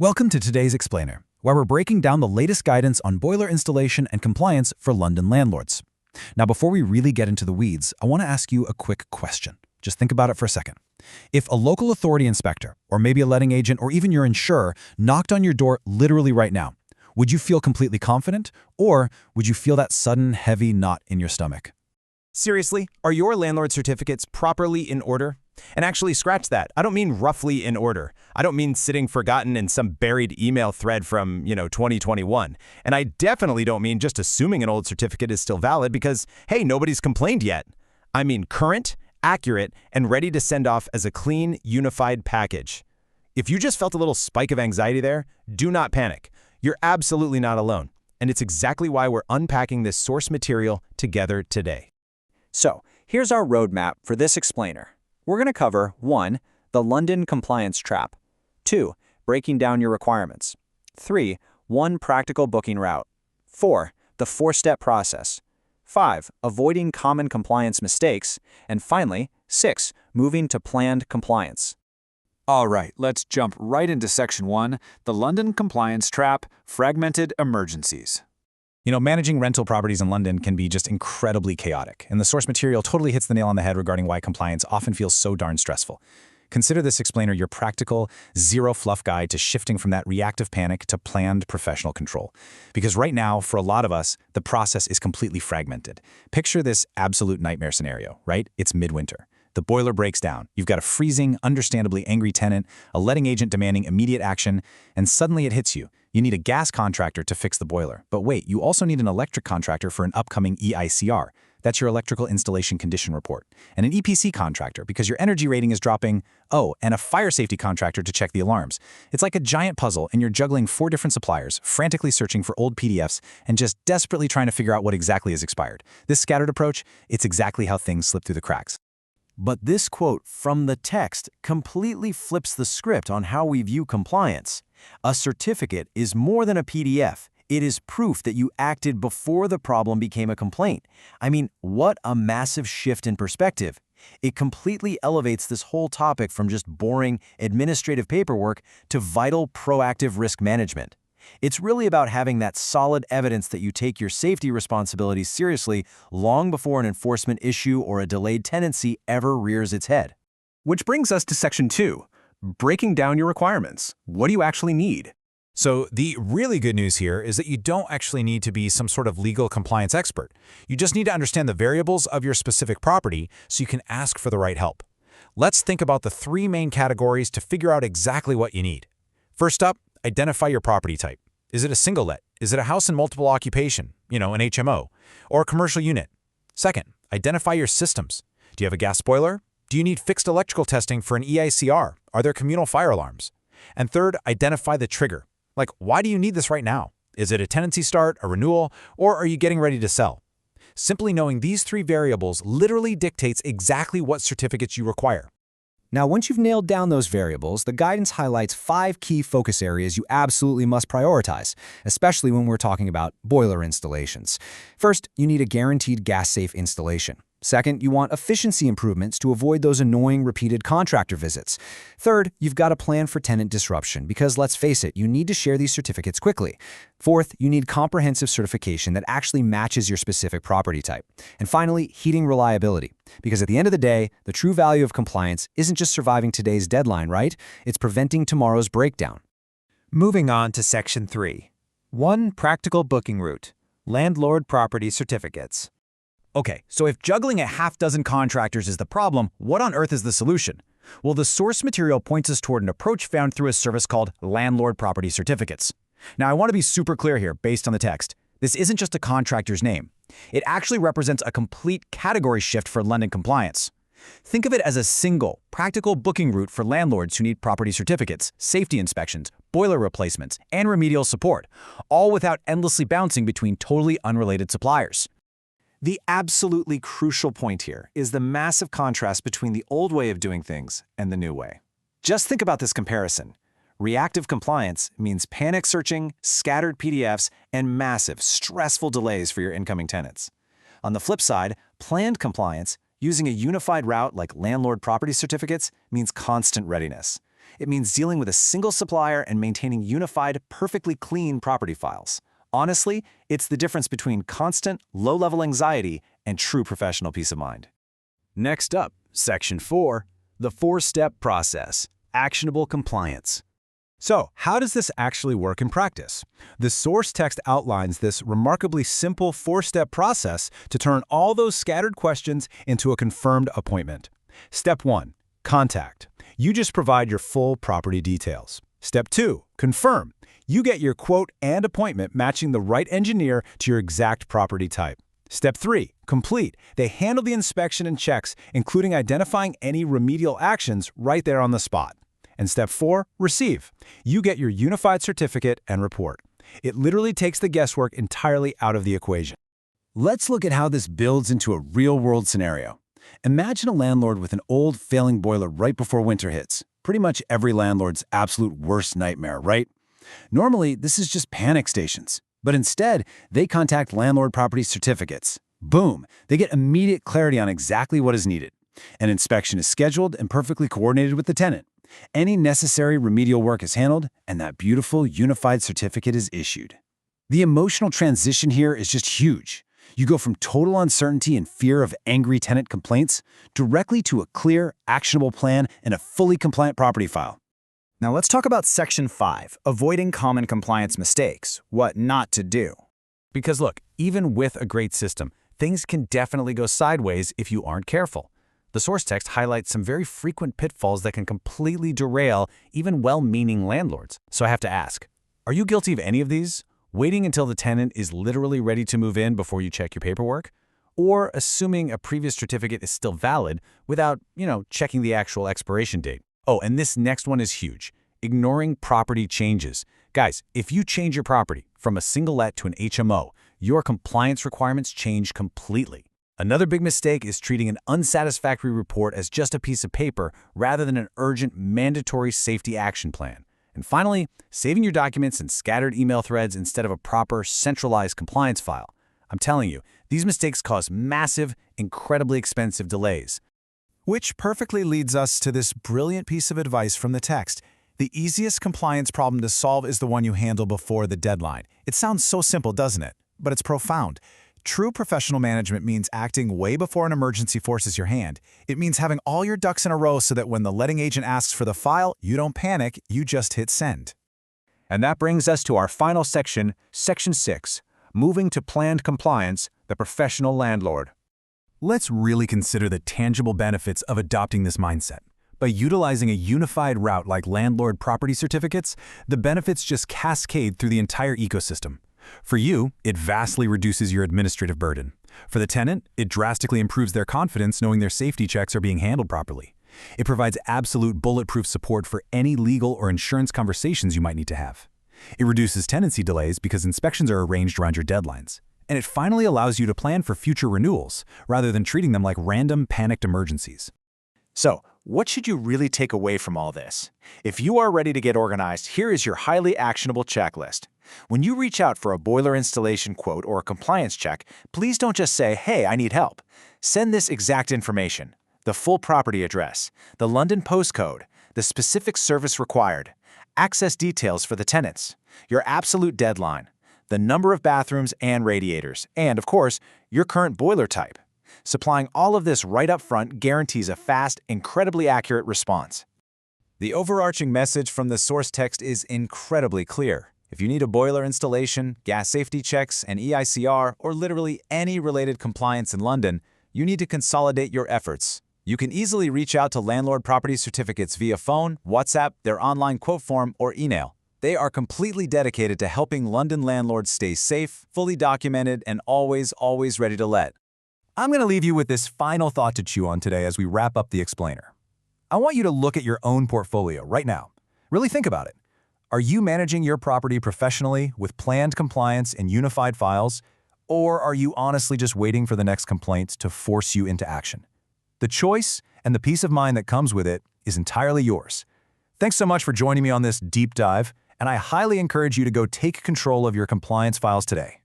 Welcome to today's Explainer, where we're breaking down the latest guidance on boiler installation and compliance for London landlords. Now, before we really get into the weeds, I want to ask you a quick question. Just think about it for a second. If a local authority inspector, or maybe a letting agent, or even your insurer knocked on your door literally right now, would you feel completely confident, or would you feel that sudden, heavy knot in your stomach? Seriously, are your landlord certificates properly in order? And actually, scratch that. I don't mean roughly in order. I don't mean sitting forgotten in some buried email thread from, 2021. And I definitely don't mean just assuming an old certificate is still valid because, hey, nobody's complained yet. I mean current, accurate, and ready to send off as a clean, unified package. If you just felt a little spike of anxiety there, do not panic. You're absolutely not alone. And it's exactly why we're unpacking this source material together today. So, here's our roadmap for this explainer. We're going to cover 1. The London compliance trap. 2. Breaking down your requirements. 3. One practical booking route. 4. The 4-step process. 5. Avoiding common compliance mistakes. And finally, 6. Moving to planned compliance. All right, let's jump right into Section 1, the London compliance trap, fragmented emergencies. Managing rental properties in London can be just incredibly chaotic, and the source material totally hits the nail on the head regarding why compliance often feels so darn stressful. Consider this explainer your practical, zero-fluff guide to shifting from that reactive panic to planned professional control. Because right now, for a lot of us, the process is completely fragmented. Picture this absolute nightmare scenario, right? It's midwinter. The boiler breaks down. You've got a freezing, understandably angry tenant, a letting agent demanding immediate action, and suddenly it hits you. You need a gas contractor to fix the boiler. But wait, you also need an electric contractor for an upcoming EICR. That's your electrical installation condition report. And an EPC contractor because your energy rating is dropping. Oh, and a fire safety contractor to check the alarms. It's like a giant puzzle, and you're juggling 4 different suppliers, frantically searching for old PDFs, and just desperately trying to figure out what exactly is expired. This scattered approach, it's exactly how things slip through the cracks. But this quote from the text completely flips the script on how we view compliance. A certificate is more than a PDF. It is proof that you acted before the problem became a complaint. I mean, what a massive shift in perspective. It completely elevates this whole topic from just boring administrative paperwork to vital proactive risk management. It's really about having that solid evidence that you take your safety responsibilities seriously long before an enforcement issue or a delayed tenancy ever rears its head. Which brings us to Section 2, breaking down your requirements. What do you actually need? So the really good news here is that you don't actually need to be some sort of legal compliance expert. You just need to understand the variables of your specific property so you can ask for the right help. Let's think about the 3 main categories to figure out exactly what you need. First up, identify your property type. Is it a single let? Is it a house in multiple occupation, an HMO, or a commercial unit? Second, identify your systems. Do you have a gas boiler? Do you need fixed electrical testing for an EICR? Are there communal fire alarms? And third, identify the trigger. Like, why do you need this right now? Is it a tenancy start, a renewal, or are you getting ready to sell? Simply knowing these 3 variables literally dictates exactly what certificates you require. Now, once you've nailed down those variables, the guidance highlights 5 key focus areas you absolutely must prioritize, especially when we're talking about boiler installations. First, you need a guaranteed gas-safe installation. Second, you want efficiency improvements to avoid those annoying repeated contractor visits. Third, you've got a plan for tenant disruption because, let's face it, you need to share these certificates quickly. Fourth, you need comprehensive certification that actually matches your specific property type. And finally, heating reliability. Because at the end of the day, the true value of compliance isn't just surviving today's deadline, right? It's preventing tomorrow's breakdown. Moving on to Section 3. 1 practical booking route. Landlord Property Certificates. Okay, so if juggling a half-dozen contractors is the problem, what on earth is the solution? Well, the source material points us toward an approach found through a service called Landlord Property Certificates. Now, I want to be super clear here based on the text. This isn't just a contractor's name. It actually represents a complete category shift for London compliance. Think of it as a single, practical booking route for landlords who need property certificates, safety inspections, boiler replacements, and remedial support, all without endlessly bouncing between totally unrelated suppliers. The absolutely crucial point here is the massive contrast between the old way of doing things and the new way. Just think about this comparison. Reactive compliance means panic searching, scattered PDFs, and massive, stressful delays for your incoming tenants. On the flip side, planned compliance, using a unified route like landlord property certificates, means constant readiness. It means dealing with a single supplier and maintaining unified, perfectly clean property files. Honestly, it's the difference between constant, low-level anxiety and true professional peace of mind. Next up, Section 4, the 4-step process, actionable compliance. So, how does this actually work in practice? The source text outlines this remarkably simple 4-step process to turn all those scattered questions into a confirmed appointment. Step 1, contact. You just provide your full property details. Step 2, confirm. You get your quote and appointment matching the right engineer to your exact property type. Step 3, complete. They handle the inspection and checks, including identifying any remedial actions right there on the spot. And Step 4, receive. You get your unified certificate and report. It literally takes the guesswork entirely out of the equation. Let's look at how this builds into a real-world scenario. Imagine a landlord with an old, failing boiler right before winter hits. Pretty much every landlord's absolute worst nightmare, right? Normally, this is just panic stations. But instead, they contact Landlord Property Certificates. Boom! They get immediate clarity on exactly what is needed. An inspection is scheduled and perfectly coordinated with the tenant. Any necessary remedial work is handled, and that beautiful, unified certificate is issued. The emotional transition here is just huge. You go from total uncertainty and fear of angry tenant complaints directly to a clear, actionable plan and a fully compliant property file. Now let's talk about Section 5, avoiding common compliance mistakes, what not to do. Because look, even with a great system, things can definitely go sideways if you aren't careful. The source text highlights some very frequent pitfalls that can completely derail even well-meaning landlords. So I have to ask, are you guilty of any of these? Waiting until the tenant is literally ready to move in before you check your paperwork? Or assuming a previous certificate is still valid without, checking the actual expiration date? Oh, and this next one is huge. Ignoring property changes. Guys, if you change your property from a single let to an HMO, your compliance requirements change completely. Another big mistake is treating an unsatisfactory report as just a piece of paper rather than an urgent, mandatory safety action plan. And finally, saving your documents in scattered email threads instead of a proper, centralized compliance file. I'm telling you, these mistakes cause massive, incredibly expensive delays. Which perfectly leads us to this brilliant piece of advice from the text. The easiest compliance problem to solve is the one you handle before the deadline. It sounds so simple, doesn't it? But it's profound. True professional management means acting way before an emergency forces your hand. It means having all your ducks in a row so that when the letting agent asks for the file, you don't panic, you just hit send. And that brings us to our final section, Section 6, moving to planned compliance, the professional landlord. Let's really consider the tangible benefits of adopting this mindset. By utilizing a unified route like Landlord Property Certificates, the benefits just cascade through the entire ecosystem. For you, it vastly reduces your administrative burden. For the tenant, it drastically improves their confidence knowing their safety checks are being handled properly. It provides absolute bulletproof support for any legal or insurance conversations you might need to have. It reduces tenancy delays because inspections are arranged around your deadlines. And it finally allows you to plan for future renewals, rather than treating them like random, panicked emergencies. So, what should you really take away from all this? If you are ready to get organized, here is your highly actionable checklist. When you reach out for a boiler installation quote or a compliance check, please don't just say, "Hey, I need help." Send this exact information: the full property address, the London postcode, the specific service required, access details for the tenants, your absolute deadline, the number of bathrooms and radiators, and, of course, your current boiler type. Supplying all of this right up front guarantees a fast, incredibly accurate response. The overarching message from the source text is incredibly clear. If you need a boiler installation, gas safety checks, an EICR, or literally any related compliance in London, you need to consolidate your efforts. You can easily reach out to Landlord Property Certificates via phone, WhatsApp, their online quote form, or email. They are completely dedicated to helping London landlords stay safe, fully documented, and always ready to let. I'm going to leave you with this final thought to chew on today as we wrap up the explainer. I want you to look at your own portfolio right now. Really think about it. Are you managing your property professionally with planned compliance and unified files, or are you honestly just waiting for the next complaint to force you into action? The choice and the peace of mind that comes with it is entirely yours. Thanks so much for joining me on this deep dive, and I highly encourage you to go take control of your compliance files today.